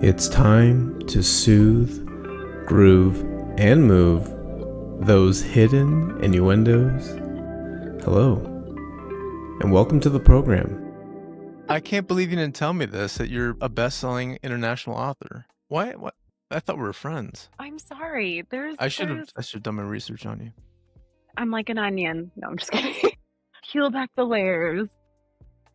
It's time to soothe, groove, and move those hidden innuendos. Hello, and welcome to the program. I can't believe you didn't tell me this, that you're a best-selling international author. Why? What? I thought we were friends. I'm sorry. I should have done my research on you. I'm like an onion. No, I'm just kidding. Peel back the layers.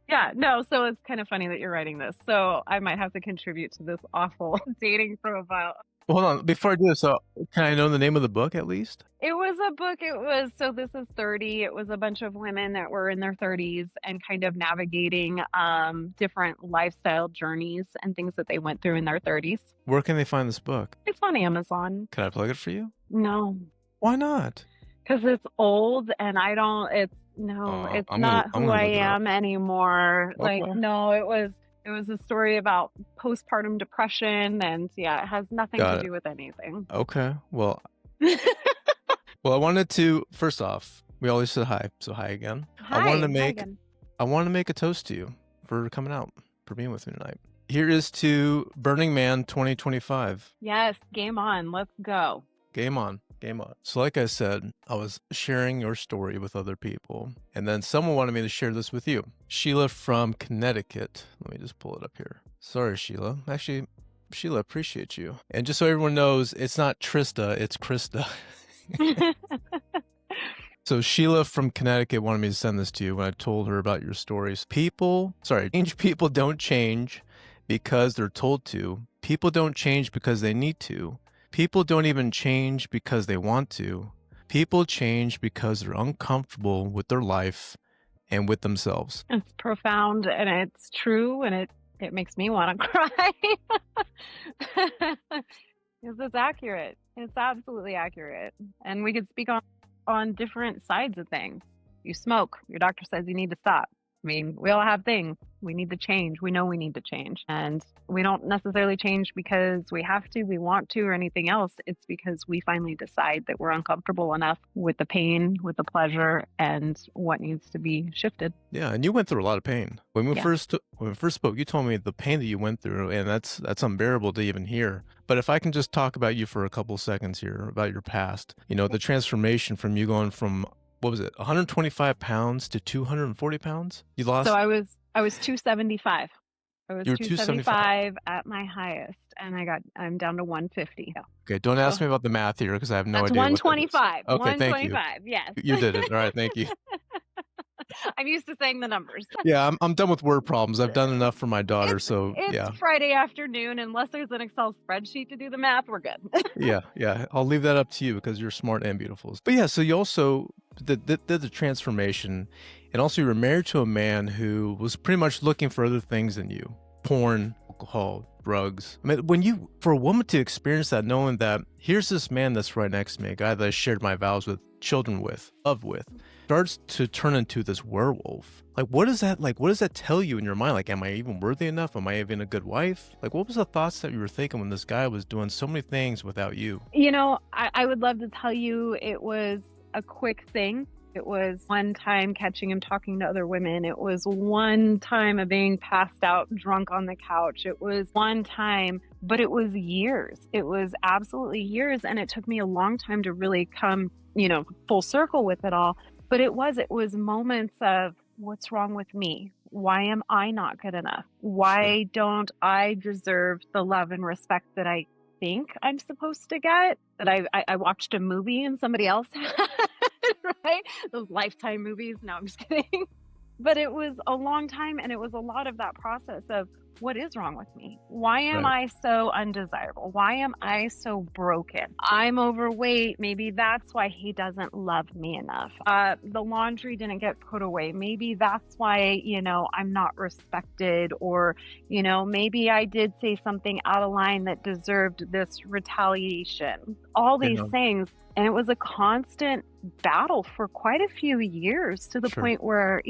Yeah, no, so it's kind of funny that you're writing this. So I might have to contribute to this awful dating profile. Hold on, before I do this, can I know the name of the book at least? It was a book. So this is 30. It was a bunch of women that were in their 30s and kind of navigating different lifestyle journeys and things that they went through in their 30s. Where can they find this book? It's on Amazon. Can I plug it for you? No, Why not? because it's old and it's not who I am anymore. Okay. Like, no, it was a story about postpartum depression, and yeah, it has nothing Got to it. do with anything. Okay, well, I wanted to, first off, we always said hi, so hi again. I wanted to make a toast to you for coming out, for being with me tonight. Here is to Burning Man 2025. Yes, game on. Let's go. Game on. Game on. So like I said, I was sharing your story with other people, and then someone wanted me to share this with you. Sheila from Connecticut. Let me just pull it up here. Sorry, Sheila. Actually, Sheila, appreciate you. And just so everyone knows, it's not Trista, it's Krista. So Sheila from Connecticut wanted me to send this to you when I told her about your stories. People don't change because they're told to. People don't change because they need to. People don't even change because they want to. People change because they're uncomfortable with their life and with themselves. It's profound and it's true, and it makes me want to cry. Because it's accurate. It's absolutely accurate. And we could speak on different sides of things. You smoke, your doctor says you need to stop. I mean, we all have things. We need to change. We know we need to change. And we don't necessarily change because we have to, we want to, or anything else. It's because we finally decide that we're uncomfortable enough with the pain, with the pleasure, and what needs to be shifted. Yeah, and you went through a lot of pain. When we first spoke, you told me the pain that you went through, and that's unbearable to even hear. But if I can just talk about you for a couple seconds here, about your past, the transformation from you going from, what was it, 125 pounds to 240 pounds? You lost? So I was 275. I was You were 275 at my highest, and I'm down to 150. Okay, don't ask me about the math here because I have no idea. 125. Okay, 125, thank you. yes. You did it. All right, thank you. I'm used to saying the numbers. Yeah, I'm done with word problems. I've done enough for my daughter, it's Friday afternoon. Unless there's an Excel spreadsheet to do the math, we're good. Yeah. I'll leave that up to you because you're smart and beautiful. But yeah, so you also did the transformation, and also you were married to a man who was pretty much looking for other things than you. Porn, alcohol, drugs. I mean, for a woman to experience that, knowing that here's this man that's right next to me, a guy that I shared my vows with, children with, starts to turn into this werewolf. Like, what does that tell you in your mind? Like, am I even worthy enough? Am I even a good wife? Like, what was the thoughts that you were thinking when this guy was doing so many things without you? I would love to tell you it was a quick thing. It was one time catching him talking to other women. It was one time of being passed out drunk on the couch. It was one time, but it was years. It was absolutely years. And it took me a long time to really come, full circle with it all. But it was moments of, what's wrong with me? Why am I not good enough? Why don't I deserve the love and respect that I think I'm supposed to get? That I watched a movie and somebody else had, right? Those Lifetime movies. No, I'm just kidding. But it was a long time, and it was a lot of that process of, what is wrong with me? Why am I so undesirable? Why am I so broken? I'm overweight. Maybe that's why he doesn't love me enough. The laundry didn't get put away. Maybe that's why, I'm not respected, or, maybe I did say something out of line that deserved this retaliation. All these things. And it was a constant battle for quite a few years, to the point where,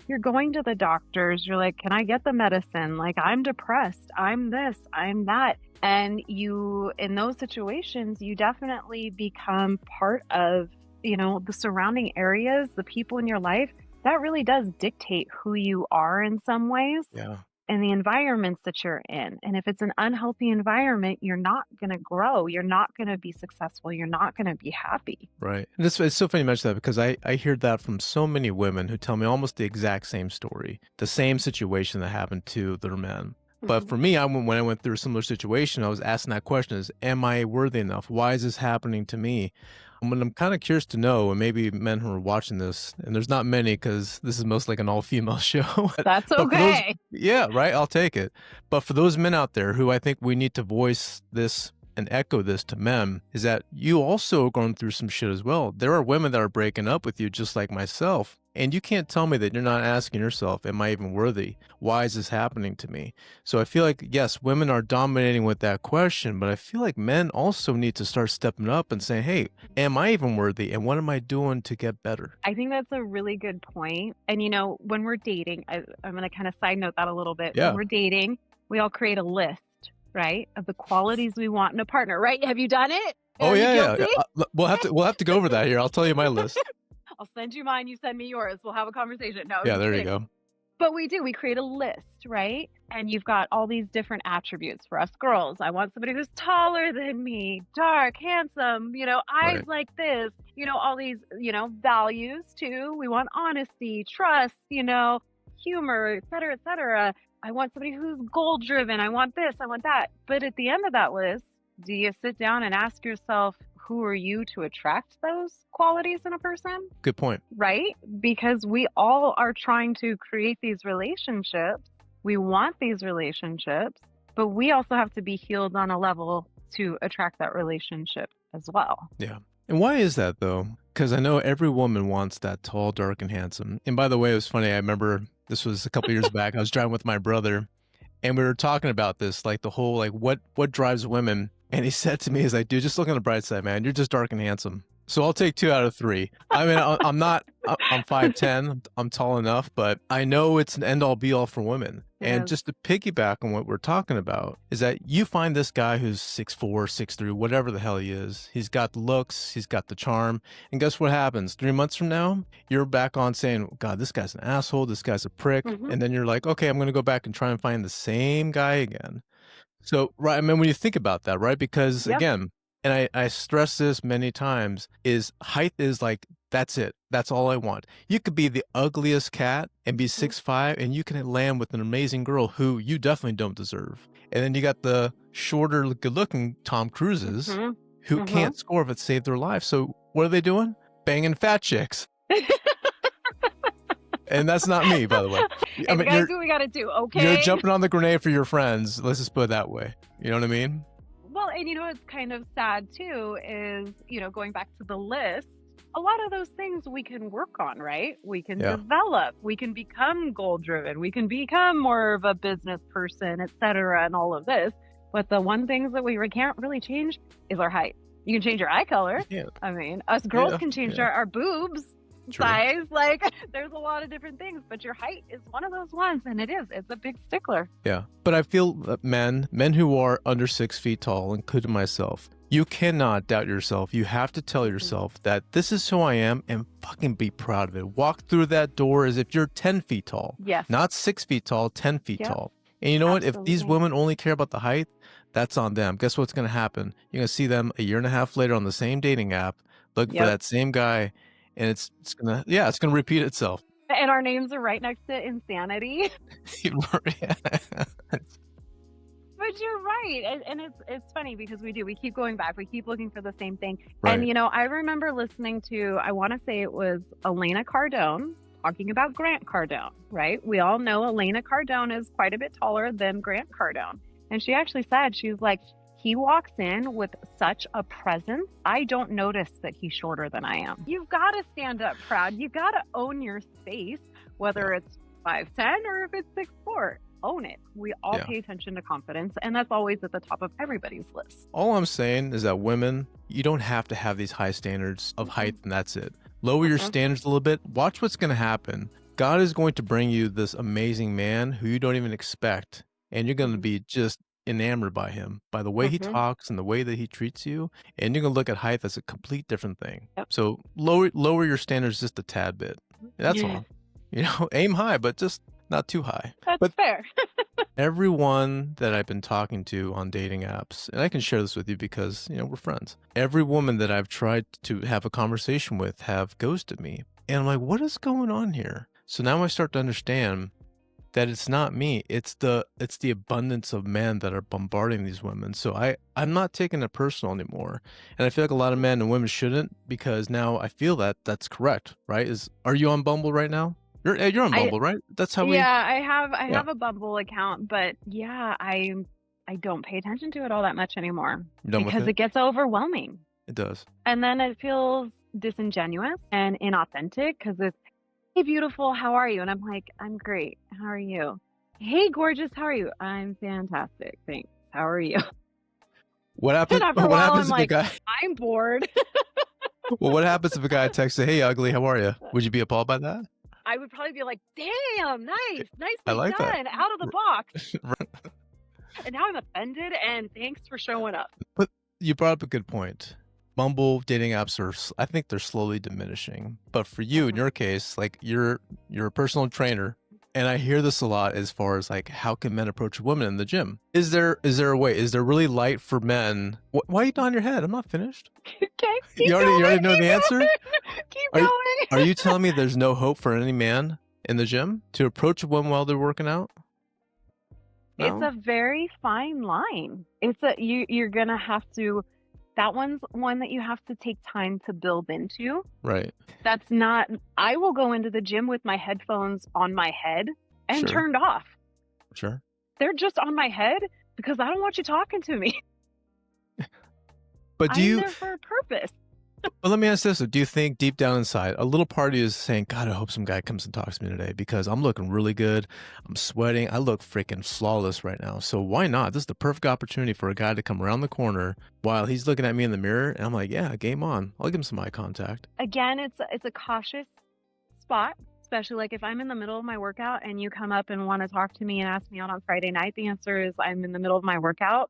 you're going to the doctors, you're like, can I get the medicine? Like, I'm depressed, I'm this, I'm that. And in those situations, you definitely become part of, the surrounding areas, the people in your life. That really does dictate who you are in some ways. Yeah. and the environments that you're in. And if it's an unhealthy environment, you're not going to grow. You're not going to be successful. You're not going to be happy. Right. And it's so funny you mention that because I hear that from so many women who tell me almost the exact same story, the same situation that happened to their men. But for me, when I went through a similar situation, I was asking that question is, am I worthy enough? Why is this happening to me? And I'm kind of curious to know, and maybe men who are watching this, and there's not many because this is mostly like an all-female show. That's But for those, okay. yeah, right, I'll take it. But for those men out there who I think we need to voice this and echo this to men, is that you also are going through some shit as well. There are women that are breaking up with you just like myself. And you can't tell me that you're not asking yourself, am I even worthy? Why is this happening to me? So I feel like, yes, women are dominating with that question, but I feel like men also need to start stepping up and saying, hey, am I even worthy? And what am I doing to get better? I think that's a really good point. And, when we're dating, I'm going to kind of side note that a little bit. Yeah. When we're dating, we all create a list, right, of the qualities we want in a partner, right? Have you done it? Oh, Are you yeah. guilty? We'll have to go over that here. I'll tell you my list. I'll send you mine. You send me yours. We'll have a conversation. No, Yeah, just there you kidding. go. But we do. We create a list, right? And you've got all these different attributes for us girls. I want somebody who's taller than me, dark, handsome, eyes Right. like this, all these, values too. We want honesty, trust, humor, et cetera, et cetera. I want somebody who's goal driven. I want this, I want that. But at the end of that list, do you sit down and ask yourself, who are you to attract those qualities in a person? Good point. Right? Because we all are trying to create these relationships. We want these relationships, but we also have to be healed on a level to attract that relationship as well. Yeah. And why is that though? Because I know every woman wants that tall, dark, and handsome. And by the way, it was funny. I remember this was a couple years back. I was driving with my brother and we were talking about this, like the whole, like what drives women. And he said to me, he's like, dude, just look on the bright side, man. You're just dark and handsome. So I'll take 2 out of 3. I mean, I'm 5'10". I'm tall enough, but I know it's an end all be all for women. And Yes. just to piggyback on what we're talking about is that you find this guy who's 6'4", 6'3", whatever the hell he is. He's got the looks, he's got the charm. And guess what happens? 3 months from now, you're back on saying, God, this guy's an asshole. This guy's a prick. And then you're like, okay, I'm going to go back and try and find the same guy again. So, right, I mean, when you think about that, right? Because Yep. again, and I stress this many times, is height is like, that's it. That's all I want. You could be the ugliest cat and be 6'5", and you can land with an amazing girl who you definitely don't deserve. And then you got the shorter, good-looking Tom Cruises who can't score if it saved their life. So what are they doing? Banging fat chicks. And that's not me, by the way. I And mean, guys, what we got to do, okay? you're jumping on the grenade for your friends. Let's just put it that way. You know what I mean? Well, and what's kind of sad too is, going back to the list, a lot of those things we can work on, right? We can develop, we can become goal driven, we can become more of a business person, et cetera, and all of this. But the one things that we can't really change is our height. You can change your eye color. Yeah. I mean, us girls can change our boobs. True. Size, like there's a lot of different things, but your height is one of those ones, and it's a big stickler. Yeah, but I feel that men who are under 6 feet tall, including myself, you cannot doubt yourself. You have to tell yourself that this is who I am and fucking be proud of it. Walk through that door as if you're 10 feet tall. Yes. Not 6 feet tall, 10 feet Yep. tall. And you know what? If these Absolutely. women only care about the height, that's on them. Guess what's going to happen? You're going to see them a year and a half later on the same dating app, looking for Yep. that same guy. And it's gonna repeat itself. And our names are right next to insanity. But you're right, and it's funny because we keep going back, we keep looking for the same thing. Right. And I remember listening to, I want to say it was Elena Cardone talking about Grant Cardone, right? We all know Elena Cardone is quite a bit taller than Grant Cardone, and she actually said, she's like, he walks in with such a presence, I don't notice that he's shorter than I am. You've got to stand up proud. You got to own your space, whether it's 5'10" or if it's 6'4". Own it. We all pay attention to confidence, and that's always at the top of everybody's list. All I'm saying is that women, you don't have to have these high standards of height and that's it. Lower your standards a little bit. Watch what's going to happen. God is going to bring you this amazing man who you don't even expect, and you're going to be just enamored by him, by the way he talks and the way that he treats you, and you're going to look at height as a complete different thing. Yep. So lower your standards just a tad bit. That's all. Aim high, but just not too high. That's But fair. everyone that I've been talking to on dating apps, and I can share this with you because, we're friends. Every woman that I've tried to have a conversation with have ghosted me. And I'm like, what is going on here? So now I start to understand that it's not me. It's the abundance of men that are bombarding these women. So I'm not taking it personal anymore. And I feel like a lot of men and women shouldn't, because now I feel that that's correct, right? Are you on Bumble right now? You're on Bumble, right? That's how we. Yeah, I Yeah. have a Bumble account, but yeah, I don't pay attention to it all that much anymore You're done with because it? it gets overwhelming. It does. And then it feels disingenuous and inauthentic because it's, hey, beautiful, how are you? And I'm like, I'm great. How are you? Hey, gorgeous, how are you? I'm fantastic. Thanks. How are you? What happens? And after a What while, happens I'm if a like, guy? I'm bored. Well, what happens if a guy texts, "Hey, ugly, how are you?" Would you be appalled by that? I would probably be like, damn, nice, I nicely like that. done, out of the box. And now I'm offended, and thanks for showing up. But you brought up a good point. Bumble dating apps I think they're slowly diminishing. But for you, in your case, like you're a personal trainer, and I hear this a lot as far as like, how can men approach a woman in the gym? Is there a way? Is there really light for men? Why are you nodding your head? I'm not finished. Okay, You already know the answer? Keep Are going. Are you telling me there's no hope for any man in the gym to approach a woman while they're working out? It's No? a very fine line. You're gonna have to. That one's one that you have to take time to build into. Right. That's not. I will go into the gym with my headphones on my head and Sure. turned off. Sure. They're just on my head because I don't want you talking to me. But I'm there for a purpose. But let me ask this: do you think deep down inside, a little part of you is saying, "God, I hope some guy comes and talks to me today because I'm looking really good. I'm sweating. I look freaking flawless right now. So why not? This is the perfect opportunity for a guy to come around the corner while he's looking at me in the mirror, and I'm like, yeah, game on. I'll give him some eye contact." Again, it's a cautious spot, especially like if I'm in the middle of my workout and you come up and want to talk to me and ask me out on Friday night. The answer is I'm in the middle of my workout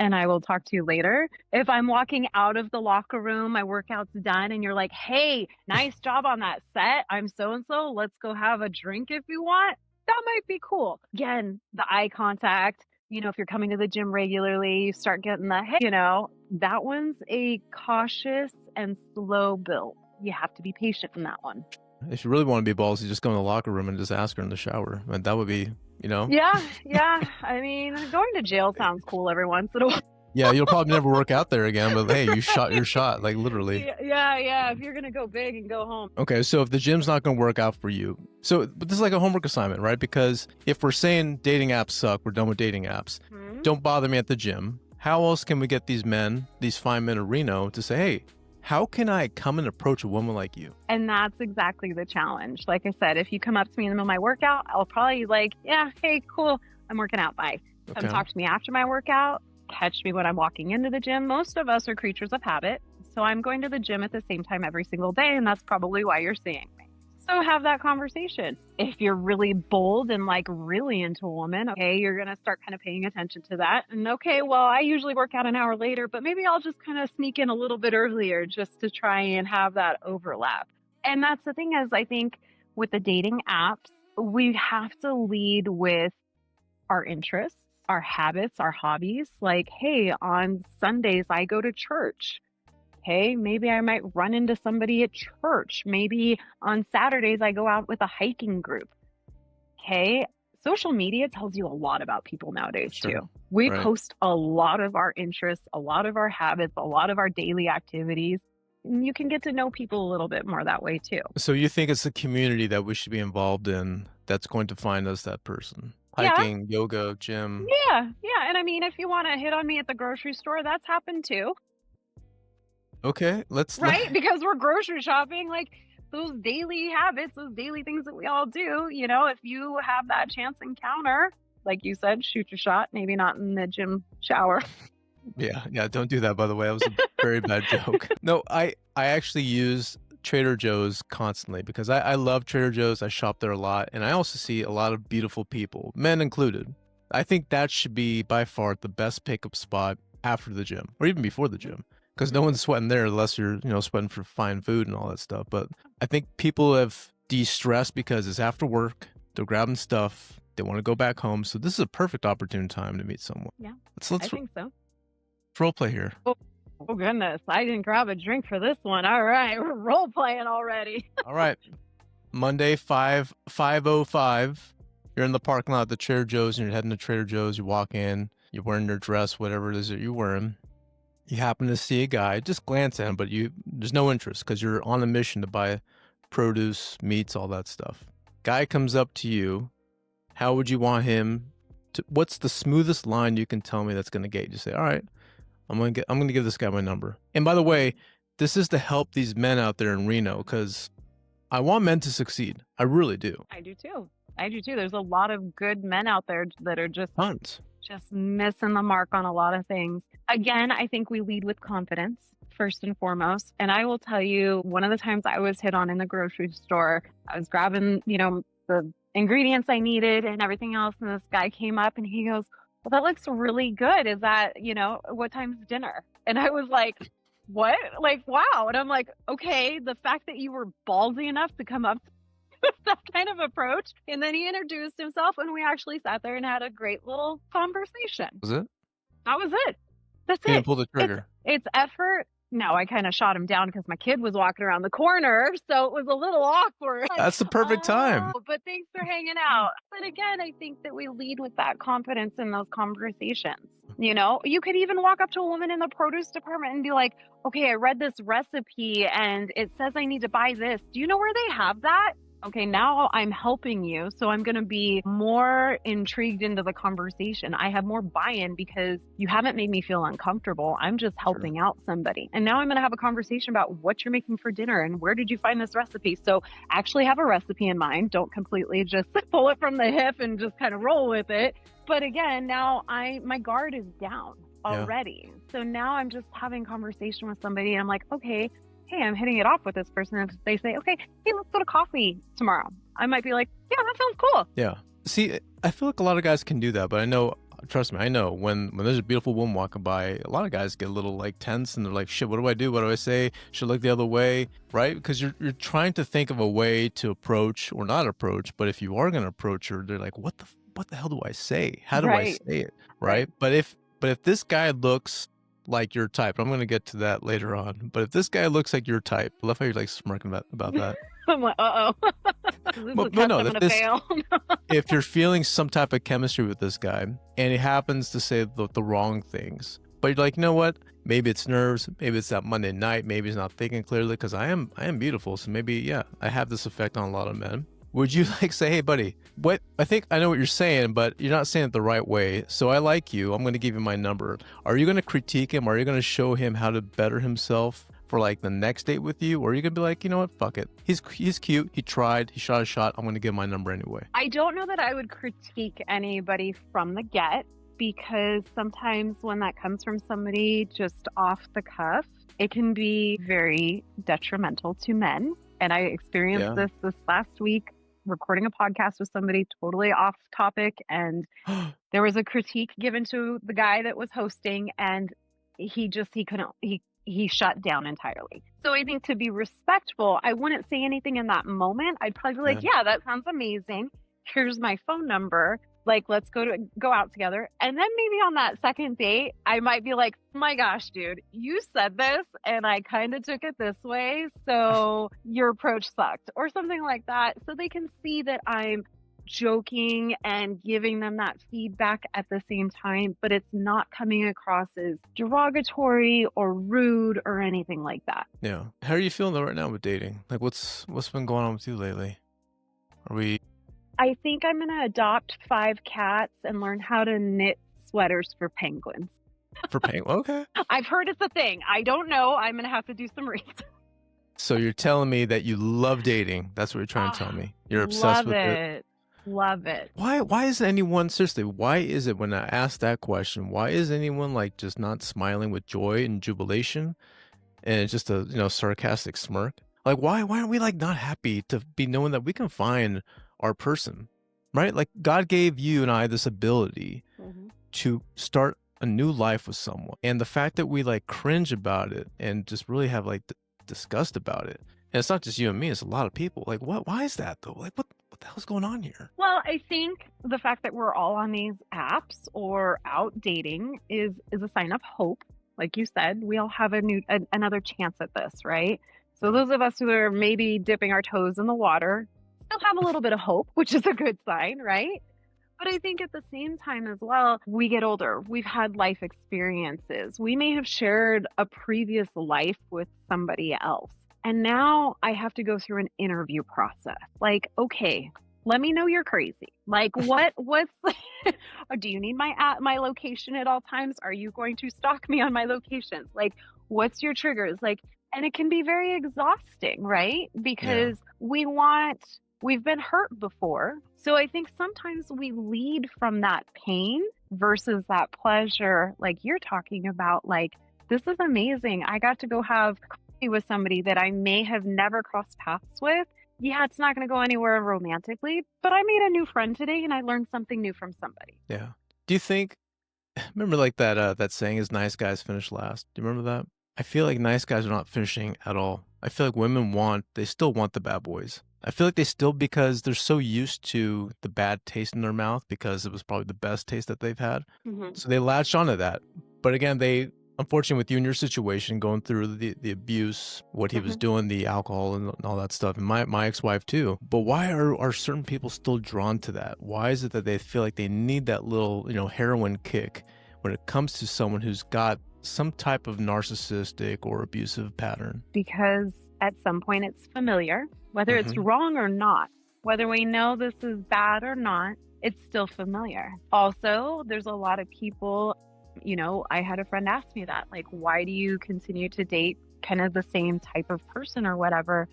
and I will talk to you later. If I'm walking out of the locker room, my workout's done, and you're like, hey, nice job on that set. I'm so-and-so. Let's go have a drink if you want. That might be cool. Again, the eye contact, if you're coming to the gym regularly, you start getting the, hey, that one's a cautious and slow build. You have to be patient in that one. If you really want to be ballsy, just go in the locker room and just ask her in the shower. And that would be, Yeah. I mean, going to jail sounds cool every once in a while. Yeah, you'll probably never work out there again, but hey, you shot your shot, like literally. Yeah. If you're going to go big and go home. Okay, so if the gym's not going to work out for you, but this is like a homework assignment, right? Because if we're saying dating apps suck, we're done with dating apps. Don't bother me at the gym. How else can we get these fine men of Reno to say, hey, how can I come and approach a woman like you? And that's exactly the challenge. Like I said, if you come up to me in the middle of my workout, I'll probably like, yeah, hey, cool. I'm working out. Bye. Okay. Come talk to me after my workout. Catch me when I'm walking into the gym. Most of us are creatures of habit. So I'm going to the gym at the same time every single day. And that's probably why you're seeing me. So have that conversation. If you're really bold and like really into a woman, okay, you're going to start kind of paying attention to that. And okay, well, I usually work out an hour later, but maybe I'll just kind of sneak in a little bit earlier just to try and have that overlap. And that's the thing is, I think with the dating apps, we have to lead with our interests, our habits, our hobbies. Like, hey, on Sundays, I go to church. Okay, maybe I might run into somebody at church. Maybe on Saturdays, I go out with a hiking group. Okay, social media tells you a lot about people nowadays, too. We post a lot of our interests, a lot of our habits, a lot of our daily activities. And you can get to know people a little bit more that way, too. So you think it's a community that we should be involved in that's going to find us that person? Hiking, yoga, gym. Yeah. And I mean, if you want to hit on me at the grocery store, that's happened, too. Okay, right? Because we're grocery shopping, like those daily habits, those daily things that we all do, if you have that chance encounter, like you said, shoot your shot, maybe not in the gym shower. Yeah, don't do that, by the way. That was a very bad joke. No, I actually use Trader Joe's constantly because I love Trader Joe's. I shop there a lot, and I also see a lot of beautiful people, men included. I think that should be by far the best pickup spot after the gym or even before the gym. Because no one's sweating there unless you're, sweating for fine food and all that stuff. But I think people have de-stressed because it's after work. They're grabbing stuff. They want to go back home. So this is a perfect opportune time to meet someone. Yeah, Let's I think so. role play here. Oh goodness, I didn't grab a drink for this one. All right, we're role playing already. All right. Monday, 5:05. You're in the parking lot at the Trader Joe's and you're heading to Trader Joe's. You walk in, you're wearing your dress, whatever it is that you're wearing. You happen to see a guy, just glance at him, but there's no interest because you're on a mission to buy produce, meats, all that stuff. Guy comes up to you. How would you want him to, what's the smoothest line you can tell me that's going to get you to say, all right, I'm going to give this guy my number. And by the way, this is to help these men out there in Reno because I want men to succeed. I really do. I do too. There's a lot of good men out there that are just missing the mark on a lot of things. Again, I think we lead with confidence first and foremost. And I will tell you, one of the times I was hit on in the grocery store, I was grabbing, the ingredients I needed and everything else. And this guy came up and he goes, well, that looks really good. Is that, what time's dinner? And I was like, what? Like, wow. And I'm like, okay, the fact that you were ballsy enough to come up with that kind of approach. And then he introduced himself and we actually sat there and had a great little conversation. Was it? That was it. That's You it. didn't pull the trigger. It's effort. No, I kind of shot him down because my kid was walking around the corner, so it was a little awkward. That's the perfect time. But thanks for hanging out. But again, I think that we lead with that confidence in those conversations. You could even walk up to a woman in the produce department and be like, okay, I read this recipe and it says I need to buy this. Do you know where they have that? Okay, now I'm helping you, so I'm going to be more intrigued into the conversation. I have more buy-in because you haven't made me feel uncomfortable. I'm just helping out somebody. And now I'm going to have a conversation about what you're making for dinner and where did you find this recipe. So actually have a recipe in mind. Don't completely just pull it from the hip and just kind of roll with it. But again, now my guard is down already. Yeah. So now I'm just having conversation with somebody and I'm like, okay, hey, I'm hitting it off with this person. And they say, okay, hey, let's go to coffee tomorrow. I might be like, yeah, that sounds cool. Yeah. See, I feel like a lot of guys can do that, but I know, trust me, I know when there's a beautiful woman walking by, a lot of guys get a little like tense and they're like, shit, what do I do? What do I say? Should I look the other way? Right? Because you're trying to think of a way to approach or not approach, but if you are going to approach her, they're like, what the hell do I say? How do I say it? Right? But if this guy looks like your type, I'm going to get to that later on, but if this guy looks like your type, I love how you're like smirking about that. I'm like, but no, if you're feeling some type of chemistry with this guy and he happens to say the wrong things, but you're like, you know what, maybe it's nerves, maybe it's that Monday night, maybe he's not thinking clearly, because I am beautiful, so maybe I have this effect on a lot of men. Would you like say, hey buddy, what, I think I know what you're saying, but you're not saying it the right way, so I like you, I'm going to give you my number. Are you going to critique him? Are you going to show him how to better himself for like the next date with you? Or are you going to be like, you know what, fuck it, he's cute, he tried, he shot a shot, I'm going to give him my number anyway? I don't know that I would critique anybody from the get, because sometimes when that comes from somebody just off the cuff, it can be very detrimental to men. And I experienced this last week, recording a podcast with somebody totally off topic, and there was a critique given to the guy that was hosting, and he shut down entirely. So I think to be respectful, I wouldn't say anything in that moment. I'd probably be like, yeah, that sounds amazing. Here's my phone number. Like, let's go out together. And then maybe on that second date, I might be like, oh my gosh, dude, you said this and I kind of took it this way, so your approach sucked, or something like that. So they can see that I'm joking and giving them that feedback at the same time, but it's not coming across as derogatory or rude or anything like that. Yeah. How are you feeling though right now with dating? Like, what's been going on with you lately? I think I'm going to adopt 5 cats and learn how to knit sweaters for penguins. For penguins? Okay. I've heard it's a thing. I don't know. I'm going to have to do some research. So you're telling me that you love dating. That's what you're trying to tell me. You're obsessed with it. Love it. Why is anyone, seriously, why is it when I ask that question, why is anyone like just not smiling with joy and jubilation and it's just a, sarcastic smirk? Like, why aren't we like not happy to be knowing that we can find our person, right? Like, God gave you and I this ability to start a new life with someone. And the fact that we like cringe about it and just really have like disgust about it. And it's not just you and me, it's a lot of people. Like, why is that though? Like, what what the hell's going on here? Well, I think the fact that we're all on these apps or out dating is a sign of hope. Like you said, we all have another chance at this, right? So those of us who are maybe dipping our toes in the water still have a little bit of hope, which is a good sign, right? But I think at the same time as well, we get older. We've had life experiences. We may have shared a previous life with somebody else. And now I have to go through an interview process. Like, okay, let me know you're crazy. Like, what's, do you need my location at all times? Are you going to stalk me on my locations? Like, what's your triggers? Like, and it can be very exhausting, right? Because we've been hurt before. So I think sometimes we lead from that pain versus that pleasure. Like you're talking about, like, this is amazing. I got to go have coffee with somebody that I may have never crossed paths with. Yeah, it's not going to go anywhere romantically, but I made a new friend today and I learned something new from somebody. Yeah. Do you think, remember like that saying is nice guys finish last? Do you remember that? I feel like nice guys are not finishing at all. I feel like women they still want the bad boys. I feel like they still, because they're so used to the bad taste in their mouth because it was probably the best taste that they've had. Mm-hmm. So they latch onto that. But again, unfortunately with you and your situation, going through the abuse, what he was doing, the alcohol and all that stuff, and my ex-wife too. But why are certain people still drawn to that? Why is it that they feel like they need that little, heroin kick when it comes to someone who's got some type of narcissistic or abusive pattern? Because at some point it's familiar, whether it's wrong or not, whether we know this is bad or not, it's still familiar. Also, there's a lot of people, I had a friend ask me that, like, why do you continue to date kind of the same type of person or whatever?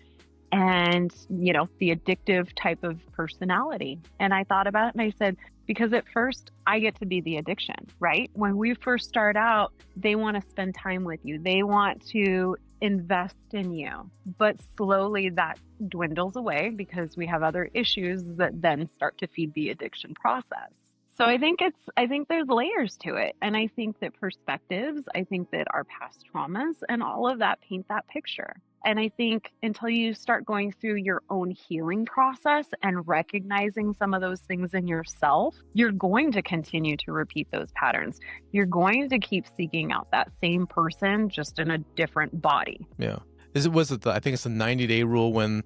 And, the addictive type of personality. And I thought about it and I said, because at first I get to be the addiction, right? When we first start out, they want to spend time with you. They want to invest in you. But slowly that dwindles away because we have other issues that then start to feed the addiction process. So I think there's layers to it. And I think that perspectives, I think that our past traumas and all of that paint that picture. And I think until you start going through your own healing process and recognizing some of those things in yourself, you're going to continue to repeat those patterns. You're going to keep seeking out that same person, just in a different body. Yeah. I think it's the 90-day rule when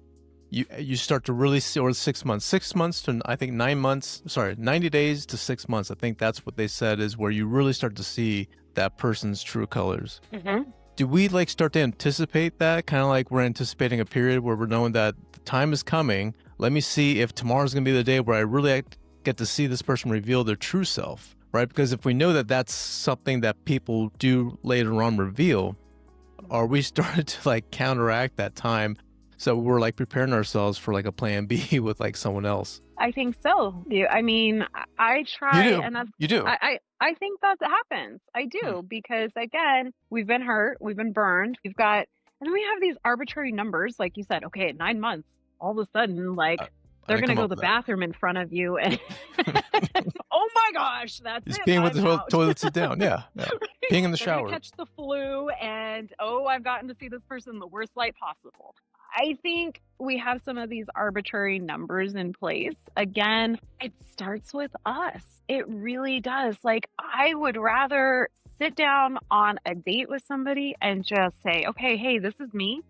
you start to really see, or 6 months to, I think 90 days to 6 months. I think that's what they said is where you really start to see that person's true colors. Mm-hmm. Do we start to anticipate that? Kind of like we're anticipating a period where we're knowing that the time is coming. Let me see if tomorrow's going to be the day where I really get to see this person reveal their true self, right? Because if we know that that's something that people do later on reveal, are we starting to counteract that time? So we're preparing ourselves for a plan B with someone else. I think so. I mean, I try. You do. And You do. I think that happens. I do. Because again, we've been hurt, we've been burned, and then we have these arbitrary numbers. Like you said, okay, at 9 months, all of a sudden, they're going to go to the bathroom in front of you. And oh my gosh, that's He's it. peeing with the toilet sit down. Yeah. Right? Peeing in the shower. Catch the flu. And I've gotten to see this person in the worst light possible. I think we have some of these arbitrary numbers in place. Again, it starts with us. It really does. I would rather sit down on a date with somebody and just say, okay, hey, this is me.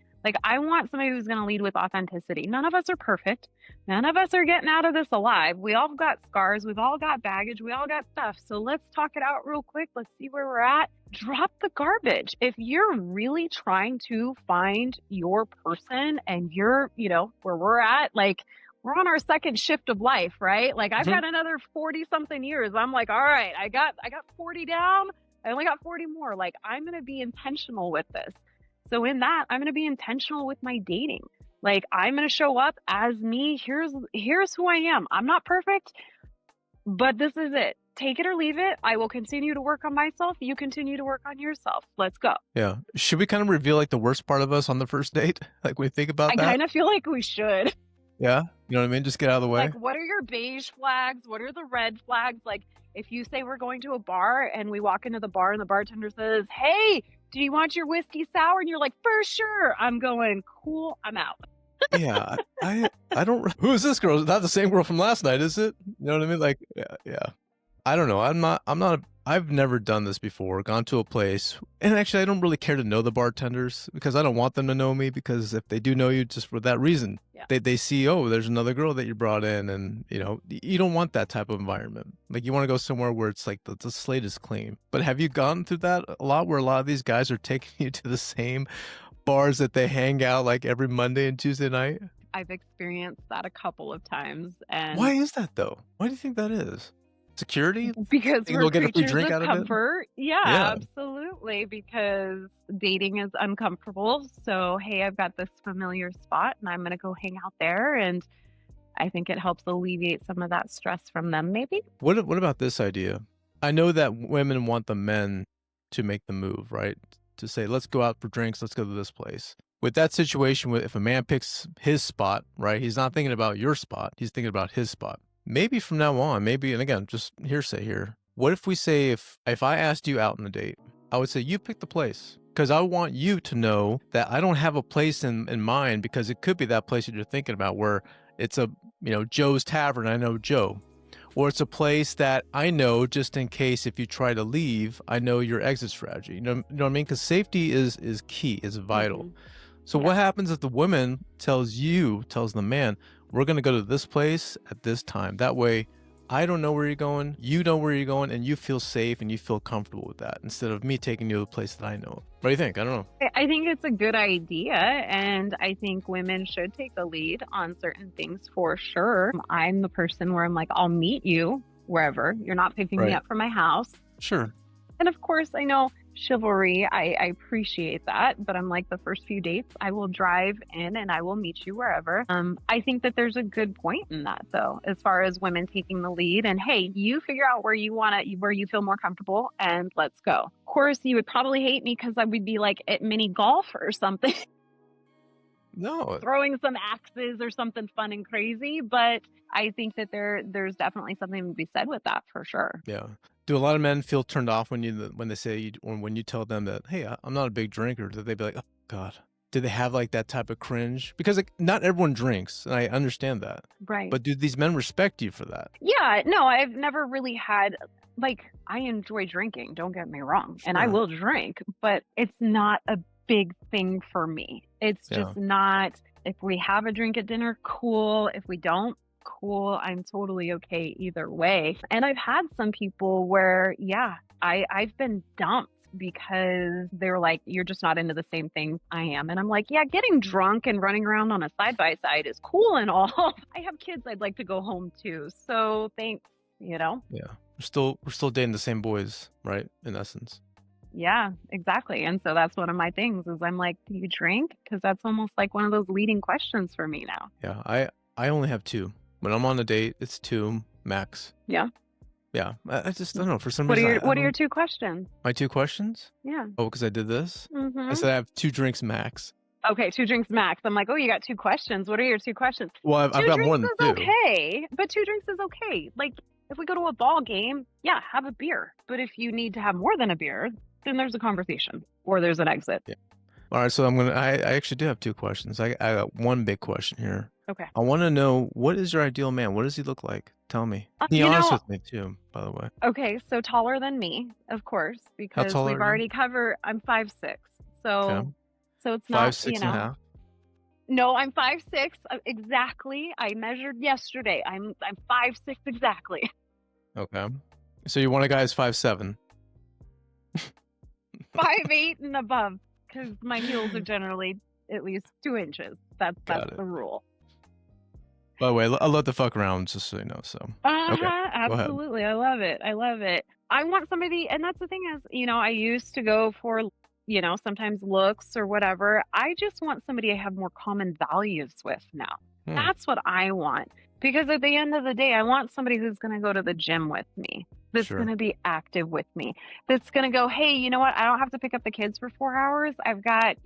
I want somebody who's going to lead with authenticity. None of us are perfect. None of us are getting out of this alive. We all got scars. We've all got baggage. We all got stuff. So let's talk it out real quick. Let's see where we're at. Drop the garbage. If you're really trying to find your person and you're, where we're at, we're on our second shift of life, right? I've got another 40 something years. I'm all right, I got 40 down. I only got 40 more. I'm going to be intentional with this. So in that, I'm going to be intentional with my dating. I'm going to show up as me. Here's who I am. I'm not perfect, but this is it. Take it or leave it. I will continue to work on myself. You continue to work on yourself. Let's go. Yeah. Should we kind of reveal the worst part of us on the first date? We think about that? I kind of feel like we should. Yeah. You know what I mean? Just get out of the way. What are your beige flags? What are the red flags? If you say we're going to a bar and we walk into the bar and the bartender says, hey, do you want your whiskey sour? And you're like, for sure. I'm going, cool, I'm out. Yeah, I don't. Who is this girl? It's not the same girl from last night, is it? You know what I mean? Like, yeah. I don't know. I've never done this before. Gone to a place, and actually, I don't really care to know the bartenders because I don't want them to know me. Because if they do know you, just for that reason, Yeah. they see, oh, there's another girl that you brought in, and you don't want that type of environment. Like you want to go somewhere where it's like the slate is clean. But have you gone through that a lot, where a lot of these guys are taking you to the same bars that they hang out like every Monday and Tuesday night? I've experienced that a couple of times, and Why is that though? Why do you think that is? Security? because Think we're they'll get a free creatures drink of out of it? comfort. Yeah, Yeah. absolutely. Because dating is uncomfortable. So, hey, I've got this familiar spot and I'm going to go hang out there. And I think it helps alleviate some of that stress from them, maybe. What about this idea? I know that women want the men to make the move, right? To say, let's go out for drinks, let's go to this place. With that situation, if a man picks his spot, right, he's not thinking about your spot, he's thinking about his spot. Maybe from now on, maybe, and again, just hearsay here. What if we say, if I asked you out on a date, I would say, you pick the place. Because I want you to know that I don't have a place in mind, because it could be that place that you're thinking about where it's a, Joe's Tavern, I know Joe. Or it's a place that I know just in case if you try to leave, I know your exit strategy. You know what I mean? Because safety is key, is vital. Mhm. So Yeah. what happens if the woman tells the man, we're going to go to this place at this time? That way, I don't know where you're going, you know where you're going, and you feel safe and you feel comfortable with that, instead of me taking you to a place that I know. What do you think? I don't know. I think it's a good idea, and I think women should take the lead on certain things for sure. I'm the person where I'm like, I'll meet you wherever. You're not picking me Right. up from my house. Sure. And of course, I know chivalry, I appreciate that, but I'm like, the first few dates, I will drive in and I will meet you wherever. I think that there's a good point in that, though, as far as women taking the lead and, hey, you figure out where you want to, where you feel more comfortable, and let's go. Of course, you would probably hate me because I would be like at mini golf or something, No. throwing some axes or something fun and crazy, but I think that there's definitely something to be said with that for sure. Yeah. Do a lot of men feel turned off when they say, or when you tell them that, hey, I'm not a big drinker? Do they be like, oh God? Do they have like that type of cringe? Because like, not everyone drinks, and I understand that. Right. But do these men respect you for that? Yeah, no, I've never really had, like, I enjoy drinking, don't get me wrong, and I Sure. will drink, but it's not a big thing for me. It's Yeah. just not, if we have a drink at dinner, cool. If we don't, cool. I'm totally okay either way. And I've had some people where, yeah, I've been dumped because they were like, you're just not into the same thing I am. And I'm like, yeah, getting drunk and running around on a side by side is cool and all. I have kids I'd like to go home to. So thanks, Yeah. We're still dating the same boys, right? In essence. Yeah, exactly. And so that's one of my things is I'm like, do you drink? Because that's almost like one of those leading questions for me now. Yeah. I only have two. When I'm on a date, it's two max. Yeah. Yeah. I just don't know. For some What are reason, your your two questions? my two questions? Yeah. Oh, because I did this? I Hmm. said I have 2 drinks max. Okay, 2 drinks max. I'm like, oh, you got 2 questions. What are your 2 questions? Well, I've 2 got more drinks than is 2. okay, but 2 drinks is okay. Like, if we go to a ball game, yeah, have a beer. But if you need to have more than a beer, then there's a conversation or there's an exit. Yeah. All right, so I actually do have 2 questions. I got one big question here. Okay. I want to know, what is your ideal man? What does he look like? Tell me. Be You honest know, with me too, by the way. okay, so taller than me, of course, because tall we've are you? already covered, I'm 5'6". Okay. So it's 5, not, 6 and a half. No, I'm 5'6", exactly. I measured yesterday. I'm 5'6" exactly. Okay. So you want a guy who's 5'7". 5'8" and above, because my heels are generally at least 2 inches. That's Got it. the rule. By the way, I love to fuck around, just so you know. So okay, go ahead. Absolutely. I love it. I love it. I want somebody, and that's the thing is, I used to go for, sometimes looks or whatever. I just want somebody I have more common values with now. That's what I want. Because at the end of the day, I want somebody who's going to go to the gym with me, that's Sure. going to be active with me, that's going to go, hey, you know what? I don't have to pick up the kids for 4 hours. I've got,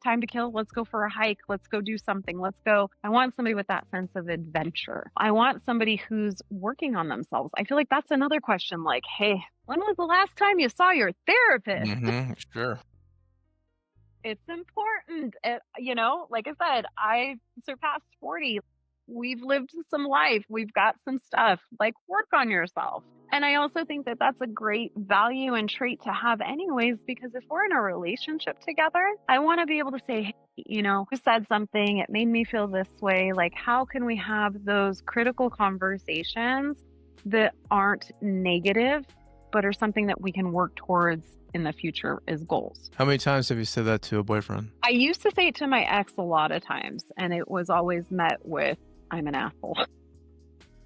time to kill. Let's go for a hike. Let's go do something. Let's go. I want somebody with that sense of adventure. I want somebody who's working on themselves. I feel like that's another question. Like, hey, when was the last time you saw your therapist? Sure. It's important. Like I said, I surpassed 40. We've lived some life. We've got some stuff. Like, work on yourself. And I also think that that's a great value and trait to have, anyways, because if we're in a relationship together, I want to be able to say, hey, you said something, it made me feel this way. Like, how can we have those critical conversations that aren't negative, but are something that we can work towards in the future as goals? How many times have you said that to a boyfriend? I used to say it to my ex a lot of times, and it was always met with, I'm an asshole.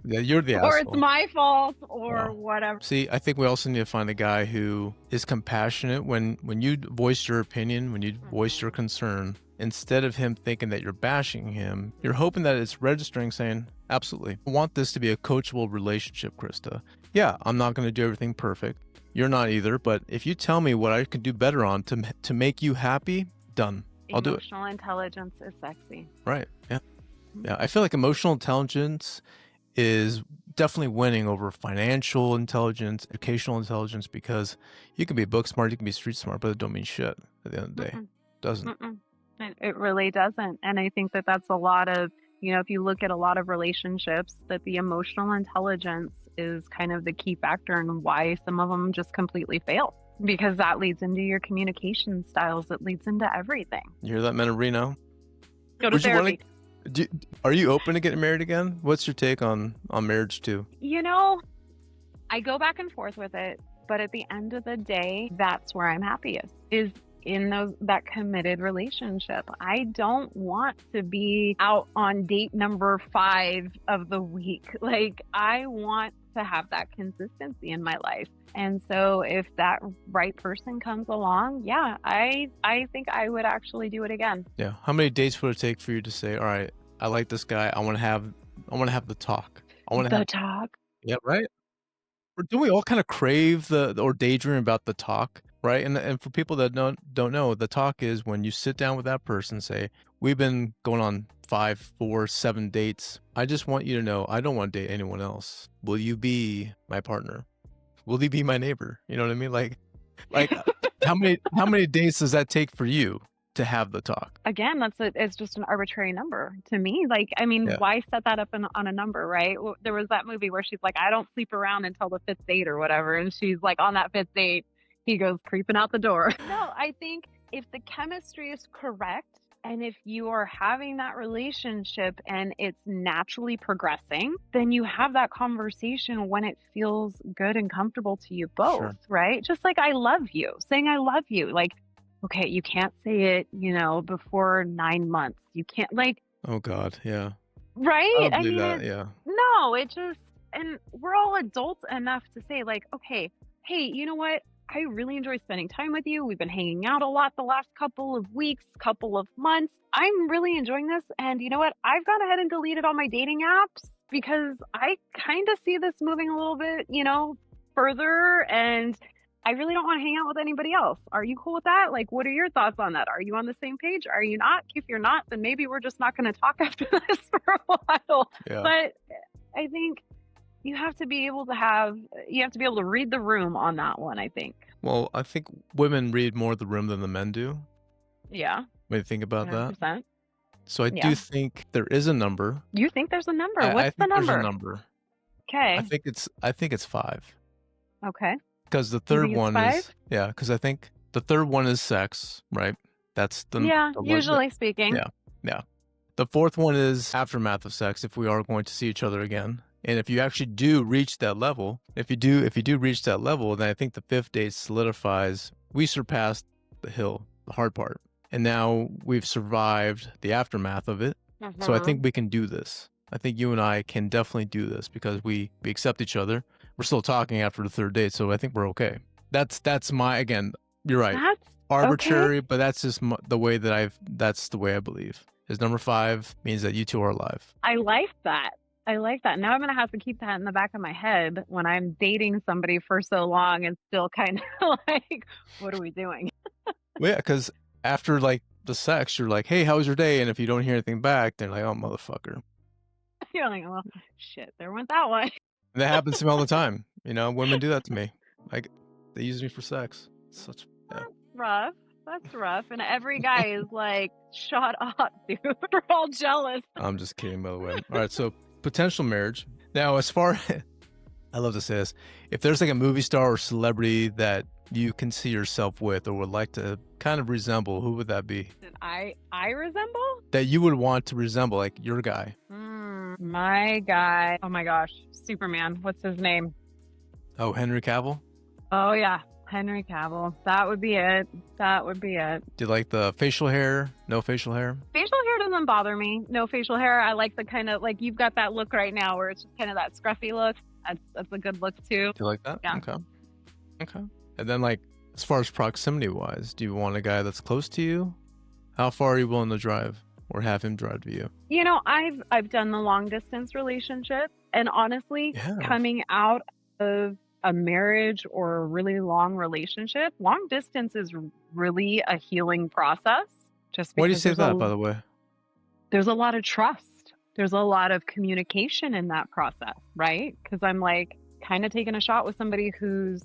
Yeah, you're the Or asshole. it's my fault, or Wow. whatever. See, I think we also need to find a guy who is compassionate when you voice your opinion, when you voice your concern. Instead of him thinking that you're bashing him, you're hoping that it's registering saying, absolutely, I want this to be a coachable relationship, Krista. Yeah, I'm not going to do everything perfect. You're not either, but if you tell me what I could do better on to make you happy, done. I'll do it. Emotional intelligence is sexy. Right. Yeah. Yeah. I feel like emotional intelligence is definitely winning over financial intelligence, educational intelligence, because you can be book smart, you can be street smart, but it don't mean shit at the end of the day. Doesn't. It really doesn't. And I think that that's a lot of, if you look at a lot of relationships, that the emotional intelligence is kind of the key factor in why some of them just completely fail. Because that leads into your communication styles. It leads into everything. You hear that, men of Reno? Go to therapy. Are you open to getting married again? What's your take on marriage too? I go back and forth with it, but at the end of the day, that's where I'm happiest, is in that committed relationship. I don't want to be out on date number 5 of the week. Like, I want to have that consistency in my life. And so if that right person comes along, yeah, I think I would actually do it again. Yeah. How many dates would it take for you to say, all right, I like this guy, I want to have the talk. I want to have talk. Yeah, right. Or do we all kind of crave or daydream about the talk, right? And for people that don't know, the talk is when you sit down with that person, say, we've been going on 5, 4, 7 dates. I just want you to know I don't want to date anyone else. Will you be my partner? Will you be my neighbor? You know what I mean? Like how many dates does that take for you to have the talk? Again, it's just an arbitrary number to me. Like, I mean, why set that up on a number, right? There was that movie where she's like, I don't sleep around until the 5th date or whatever. And she's like, on that 5th date, he goes creeping out the door. No, I think if the chemistry is correct, and if you are having that relationship and it's naturally progressing, then you have that conversation when it feels good and comfortable to you both, right? Just like I love you, saying I love you. Like, okay, you can't say it, before 9 months. You can't, like... Oh, God, yeah. Right? I believe that, yeah. No, and we're all adults enough to say, like, okay, hey, you know what? I really enjoy spending time with you. We've been hanging out a lot the last couple of weeks, couple of months. I'm really enjoying this. And you know what? I've gone ahead and deleted all my dating apps because I kind of see this moving a little bit, further. And I really don't want to hang out with anybody else. Are you cool with that? Like, what are your thoughts on that? Are you on the same page? Are you not? If you're not, then maybe we're just not going to talk after this for a while. Yeah. But I think you have to be able to read the room on that one, I think. Well, I think women read more the room than the men do. Yeah. When you think about 100%. that. So I do think there is a number. You think there's a number? I What's the think number? There's a number. Okay. I think it's 5. Okay. Because the You third think it's one 5? is because I think the third one is sex, right? That's the usually speaking. Yeah. The fourth one is aftermath of sex, if we are going to see each other again. And if you actually do reach that level, if you do reach that level, then I think the 5th date solidifies we surpassed the hill, the hard part. And now we've survived the aftermath of it. So I think we can do this. I think you and I can definitely do this because we accept each other. We're still talking after the 3rd date, so I think we're okay. That's my, again, you're right. That's arbitrary, okay. but that's just the way that that's the way I believe. Is number 5 means that you two are alive. I like that. Now I'm going to have to keep that in the back of my head when I'm dating somebody for so long and still kind of like, what are we doing? Well, yeah, because after like the sex, you're like, hey, how was your day? And if you don't hear anything back, they're like, oh, motherfucker. You're like, well, shit, there went that one. And that happens to me all the time. Women do that to me. Like, they use me for sex. Rough. That's rough. And every guy is like, shut up, dude. We're all jealous. I'm just kidding, by the way. All right, so potential marriage. Now, as far I love to say this, if there's like a movie star or celebrity that you can see yourself with or would like to kind of resemble, who would that be? That I resemble? That you would want to resemble, like your guy. My guy. Oh my gosh. Superman. What's his name? Oh, Henry Cavill? Oh yeah. Henry Cavill. That would be it. That would be it. Do you like the facial hair? No facial hair? Facial hair doesn't bother me. No facial hair. I like the kind of, like, you've got that look right now where it's just kind of that scruffy look. That's a good look too. Do you like that? Yeah. Okay. And then, like, as far as proximity wise, do you want a guy that's close to you? How far are you willing to drive or have him drive to you? You know, I've done the long distance relationship, and honestly, coming out of a marriage or a really long relationship, long distance is really a healing process. Just Why do you because say that, by the way? there's a lot of trust. There's a lot of communication in that process, right? Because I'm like kind of taking a shot with somebody who's,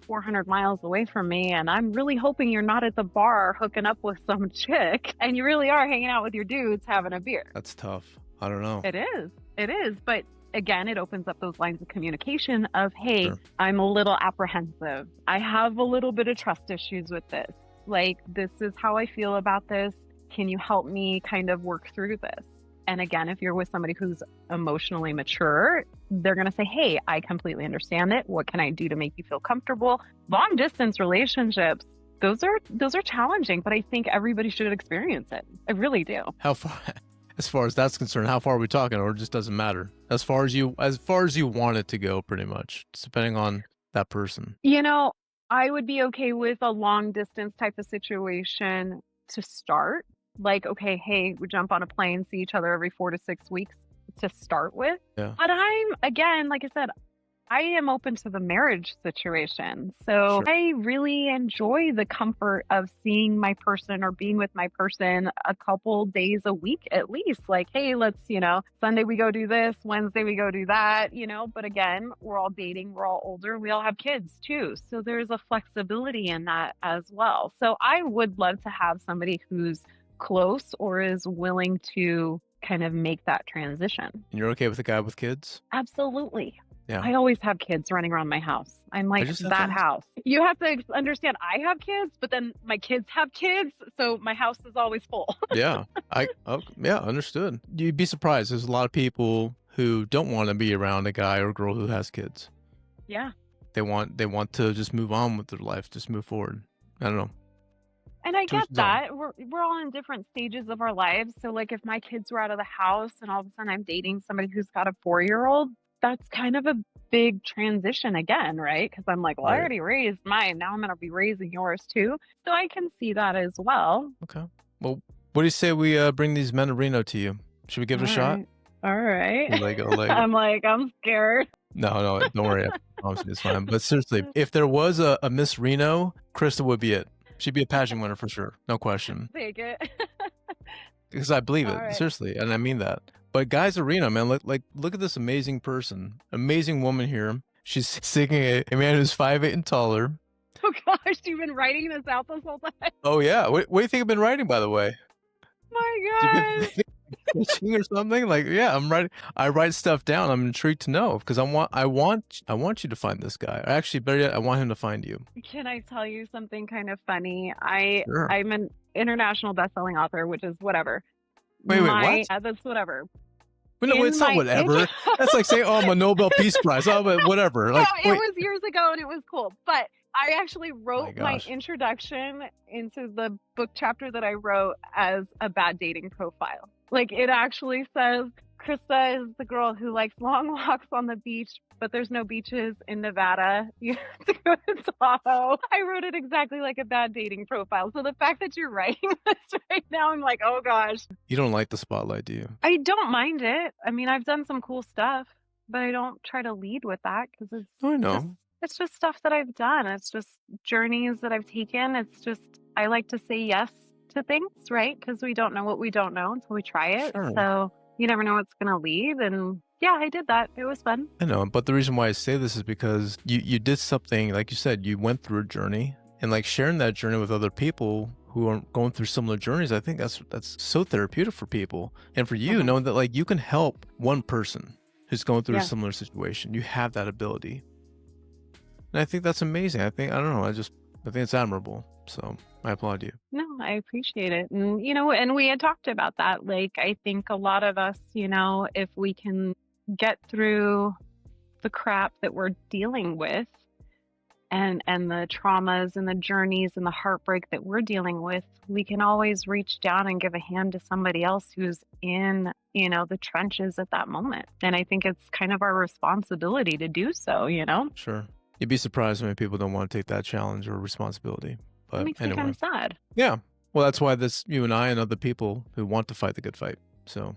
400 miles away from me, and I'm really hoping you're not at the bar hooking up with some chick and you really are hanging out with your dudes having a beer. That's tough. I don't know. It is. But again, it opens up those lines of communication of, hey, Sure. I'm a little apprehensive. I have a little bit of trust issues with this. Like, this is how I feel about this. Can you help me kind of work through this? And again, if you're with somebody who's emotionally mature, they're going to say, hey, I completely understand it. What can I do to make you feel comfortable? Long distance relationships, those are challenging, but I think everybody should experience it. I really do. How far, as far as that's concerned, how far are we talking, or it just doesn't matter? As far as you want it to go, pretty much, just depending on that person. I would be okay with a long distance type of situation to start. Like, okay, hey, we jump on a plane, see each other every 4 to 6 weeks to start with. Yeah. But again, like I said, I am open to the marriage situation. So Sure. I really enjoy the comfort of seeing my person or being with my person a couple days a week at least. Like, hey, let's, Sunday we go do this, Wednesday we go do that, But again, we're all dating, we're all older, we all have kids too. So there's a flexibility in that as well. So I would love to have somebody who's close or is willing to kind of make that transition. And you're okay with a guy with kids? Absolutely. Yeah. I always have kids running around my house. I'm like that house. You have to understand I have kids, but then my kids have kids, so my house is always full. Yeah. Understood. You'd be surprised. There's a lot of people who don't want to be around a guy or girl who has kids. Yeah. They want to just move on with their life, just move forward. I don't know. And I get that. We're all in different stages of our lives. So like if my kids were out of the house and all of a sudden I'm dating somebody who's got a 4-year-old, that's kind of a big transition again, right? Because I'm like, well, I already raised mine. Now I'm going to be raising yours too. So I can see that as well. Okay. Well, what do you say we bring these men to Reno to you? Should we give it a shot? All right. Like, I'm scared. No, don't worry. I promise you it's fine. But seriously, if there was a Miss Reno, Krista would be it. She'd be a pageant winner for sure. No question. Take it. Because I believe it. Right. Seriously. And I mean that. But guys at Reno, man, look at this amazing person. Amazing woman here. She's seeking a man who's 5'8" and taller. Oh gosh, you've been writing this out this whole time. Oh yeah. What do you think I've been writing, by the way? My gosh. Coaching or something? Like, yeah, I'm writing. I write stuff down. I'm intrigued to know because I want you to find this guy. Actually, better yet, I want him to find you. Can I tell you something kind of funny? Sure. I'm an international best-selling author, which is whatever. Wait, what? That's whatever. But no, it's not whatever. That's like saying, "Oh, I'm a Nobel Peace Prize." Oh, but whatever. Like, no, it was years ago and it was cool. But I actually wrote my gosh. introduction into the book chapter that I wrote as a bad dating profile. Like, it actually says, Krista is the girl who likes long walks on the beach, but there's no beaches in Nevada. You have to go to Tahoe. I wrote it exactly like a bad dating profile. So the fact that you're writing this right now, I'm like, oh gosh. You don't like the spotlight, do you? I don't mind it. I mean, I've done some cool stuff, but I don't try to lead with that because I know. it's just stuff that I've done. It's just journeys that I've taken. It's just, I like to say yes to things, right? Because we don't know what we don't know until we try it. Sure. So you never know what's going to lead. And yeah, I did that. It was fun. I know, but the reason why I say this is because you did something, like you said, you went through a journey And like sharing that journey with other people who are going through similar journeys, I think that's so therapeutic for people. And for you, knowing that like you can help one person who's going through a similar situation. You have that ability. And I think that's amazing. I think it's admirable. So I applaud you. No, I appreciate it. And, and we had talked about that. Like, I think a lot of us, if we can get through the crap that we're dealing with and the traumas and the journeys and the heartbreak that we're dealing with, we can always reach down and give a hand to somebody else who's in, the trenches at that moment. And I think it's kind of our responsibility to do so, Sure. You'd be surprised how many people don't want to take that challenge or responsibility. But it makes me kind of sad. Yeah. Well, that's why you and I and other people who want to fight the good fight. So.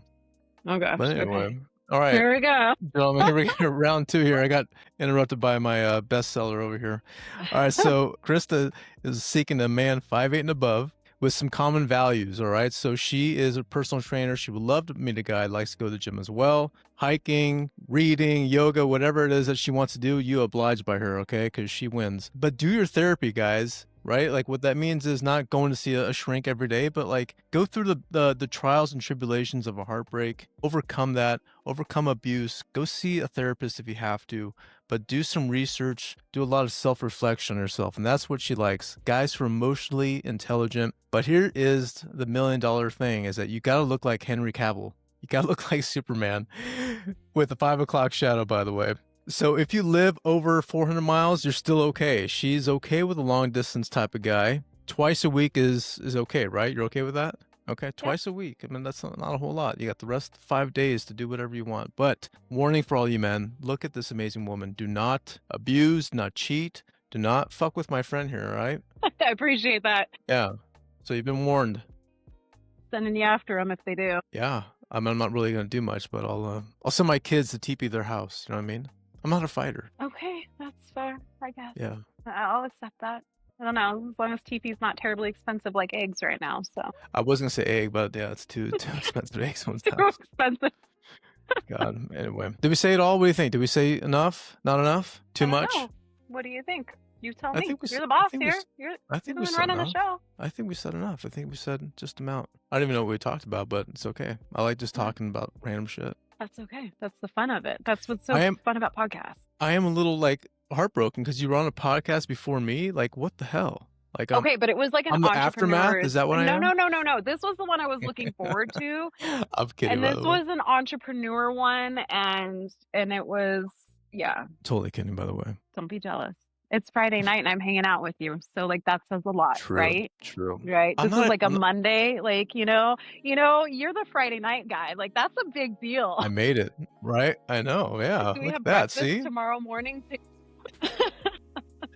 Okay. But anyway. All right. Here we go. Gentlemen, here we go. Round 2 here. I got interrupted by my bestseller over here. All right. So Krista is seeking a man 5'8" and above with some common values. All right. So she is a personal trainer. She would love to meet a guy who likes to go to the gym as well. Hiking, reading, yoga, whatever it is that she wants to do, you oblige by her. Okay. Because she wins. But do your therapy, guys. Right? Like what that means is not going to see a shrink every day, but like go through the trials and tribulations of a heartbreak, overcome abuse, go see a therapist if you have to, but do some research, do a lot of self-reflection on yourself. And that's what she likes. Guys who are emotionally intelligent. But here is the $1 million thing is that you got to look like Henry Cavill. You got to look like Superman with a 5 o'clock shadow, by the way. So if you live over 400 miles, you're still okay. She's okay with a long distance type of guy. Twice a week is okay, right? You're okay with that? Okay, twice a week. I mean, that's not a whole lot. You got the rest of 5 days to do whatever you want. But warning for all you men, look at this amazing woman. Do not abuse, not cheat. Do not fuck with my friend here, all right? I appreciate that. Yeah. So you've been warned. Sending you after them if they do. Yeah. I mean, I'm not really going to do much, but I'll send my kids to TP their house. You know what I mean? I'm not a fighter. Okay, that's fair, I guess. Yeah. I'll accept that. I don't know, as long as TP's not terribly expensive like eggs right now, so. I was going to say egg, but yeah, it's too expensive eggs sometimes. Too expensive. God, anyway. Did we say it all? What do you think? Did we say enough? Not enough? Too much? Know. What do you think? You tell me. You're the boss here. You're the one running the show. I think we said enough. I think we said just amount. I don't even know what we talked about, but it's okay. I like just talking about random shit. That's okay. That's the fun of it. That's what's so fun about podcasts. I am a little like heartbroken because you were on a podcast before me. Like, what the hell? Like, okay, but it was like an entrepreneur. Aftermath? Is that what I am? No. This was the one I was looking forward to. I'm kidding. And this was an entrepreneur one, and it was Totally kidding, by the way. Don't be jealous. It's Friday night and I'm hanging out with you. So like that says a lot, right? True. Right. This was like a Monday, like, you're the Friday night guy. Like that's a big deal. I made it. Right. I know. Yeah. Do we have breakfast breakfast tomorrow morning?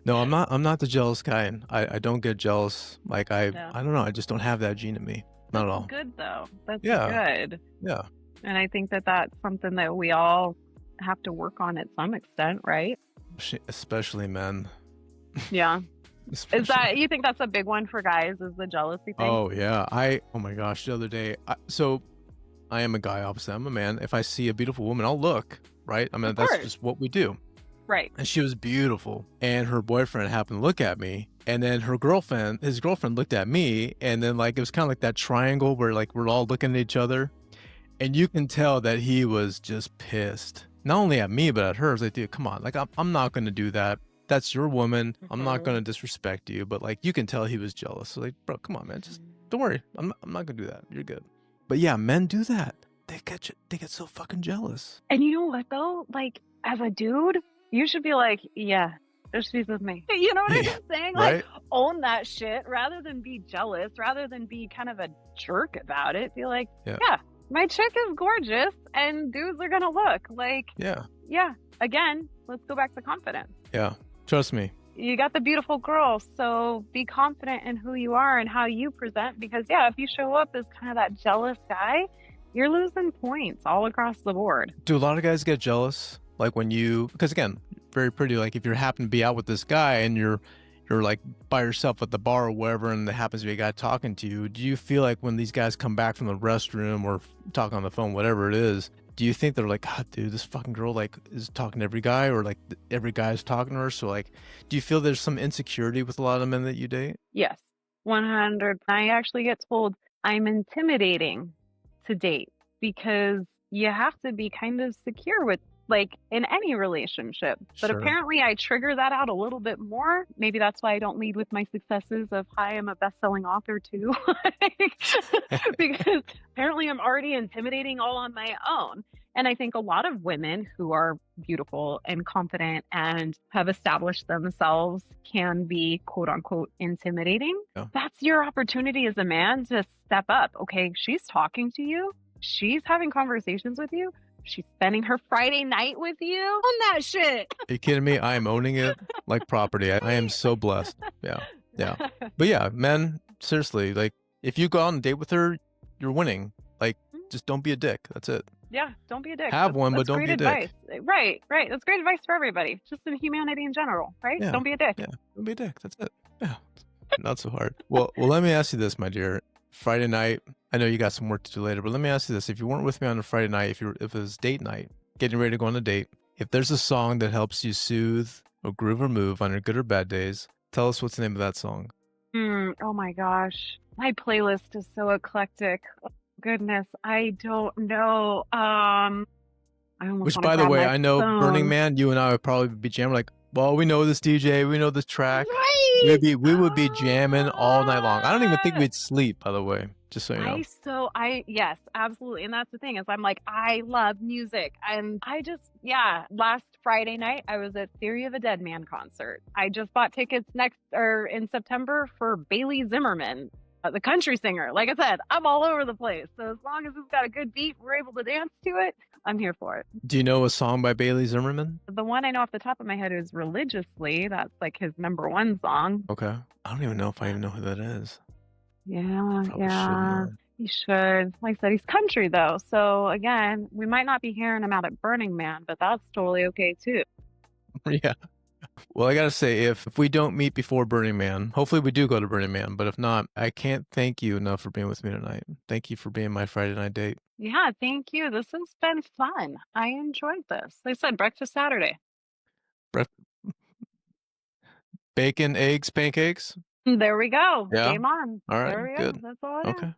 No, I'm not the jealous guy. I don't get jealous. Like I don't know. I just don't have that gene in me. Not at all. Good though. That's good. Yeah. And I think that that's something that we all have to work on at some extent, right? Especially men. Yeah. Is that, you think that's a big one for guys, is the jealousy thing? Oh yeah. Oh my gosh, the other day, so I am a guy, obviously I'm a man. If I see a beautiful woman, I'll look, right? I mean, that's just what we do. Right. And she was beautiful, and her boyfriend happened to look at me, and then his girlfriend looked at me, and then like it was kind of like that triangle where like we're all looking at each other, and you can tell that he was just pissed. Not only at me, but at her. I was like, dude, come on. Like, I'm not going to do that. That's your woman. I'm not going to disrespect you. But, like, you can tell he was jealous. So, like, bro, come on, man. Just don't worry. I'm not going to do that. You're good. But, yeah, men do that. They get so fucking jealous. And you know what, though? Like, as a dude, you should be like, yeah, there's peace with me. You know what I'm saying? Like, right? Own that shit rather than be jealous, rather than be kind of a jerk about it. Be like, yeah. My chick is gorgeous and dudes are going to look like, yeah. Again, let's go back to confidence. Yeah. Trust me. You got the beautiful girl. So be confident in who you are and how you present, because if you show up as kind of that jealous guy, you're losing points all across the board. Do a lot of guys get jealous? Like because again, very pretty, like if you happen to be out with this guy and you're like by yourself at the bar or wherever, and there happens to be a guy talking to you, do you feel like when these guys come back from the restroom or talk on the phone, whatever it is, do you think they're like, God, dude, this fucking girl like is talking to every guy, or like every guy is talking to her? So like, do you feel there's some insecurity with a lot of men that you date? Yes, 100. I actually get told I'm intimidating to date because you have to be kind of secure with, like, in any relationship. But Sure. apparently I trigger that out a little bit more. Maybe that's why I don't lead with my successes of, hi, I'm a best-selling author too. Because apparently I'm already intimidating all on my own. And I think a lot of women who are beautiful and confident and have established themselves can be, quote unquote, intimidating. Yeah. That's your opportunity as a man to step up. Okay, she's talking to you. She's having conversations with you. She's spending her Friday night with you. On that shit. Are you kidding me? I am owning it like property. I am so blessed. Yeah. But yeah, men, seriously, like, if you go out and date with her, you're winning. Like, just don't be a dick. That's it. Yeah, don't be a dick. Have one, but don't be a dick. Right. That's great advice for everybody. Just in humanity in general, right? Yeah. Don't be a dick. Yeah, don't be a dick. That's it. Yeah, not so hard. Well, let me ask you this, my dear. Friday night, I know you got some work to do later, but let me ask you this. If you weren't with me on a Friday night, if it was date night, getting ready to go on a date, if there's a song that helps you soothe or groove or move on your good or bad days, tell us what's the name of that song. Oh my gosh. My playlist is so eclectic. Oh, goodness, I don't know. I almost Which, wanna by the grab way, my I know phone. Burning Man, you and I would probably be jamming like, well, we know this DJ, we know this track. Right. We would be jamming all night long. I don't even think we'd sleep, by the way, just so you know. Yes, absolutely. And that's the thing, is I'm like, I love music. And last Friday night, I was at Theory of a Dead Man concert. I just bought tickets in September for Bailey Zimmerman, the country singer. Like I said, I'm all over the place. So as long as it's got a good beat, we're able to dance to it, I'm here for it. Do you know a song by Bailey Zimmerman? The one I know off the top of my head is Religiously. That's like his #1 song. Okay. I don't even know if I even know who that is. Yeah, Probably yeah. should know. He should. Like I said, he's country though. So again, we might not be hearing him out at Burning Man, but that's totally okay too. Yeah. Well, I gotta say, if we don't meet before Burning Man, hopefully we do go to Burning Man. But if not, I can't thank you enough for being with me tonight. Thank you for being my Friday night date. Yeah, thank you. This has been fun. I enjoyed this. Like I said, breakfast Saturday. Bacon, eggs, pancakes. There we go. Yeah. Game on. All right, There we good. go. That's all I have. Okay.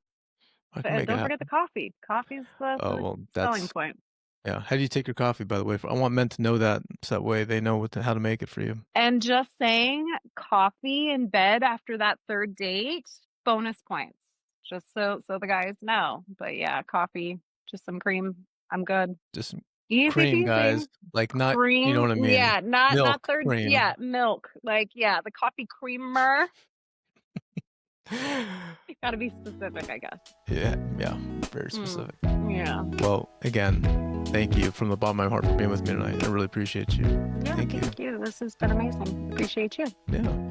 I can And make it don't happen. forget the coffee. Coffee's the selling that's point. yeah. How do you take your coffee, by the way? I want men to know that, so that way they know how to make it for you. And just saying, coffee in bed after that third date, bonus points. Just so the guys know. But yeah, coffee, just some cream. I'm good. Just Easy cream, peasy. guys. Like, not, Cream. you know what I mean? Yeah, not Milk, third. cream. Yeah, milk. Like, yeah, the coffee creamer. Gotta be specific, I guess. Yeah, very specific. Yeah. Well, again, thank you from the bottom of my heart for being with me tonight. I really appreciate you. Yeah, Thank you. thank you. This has been amazing. Appreciate you. Yeah.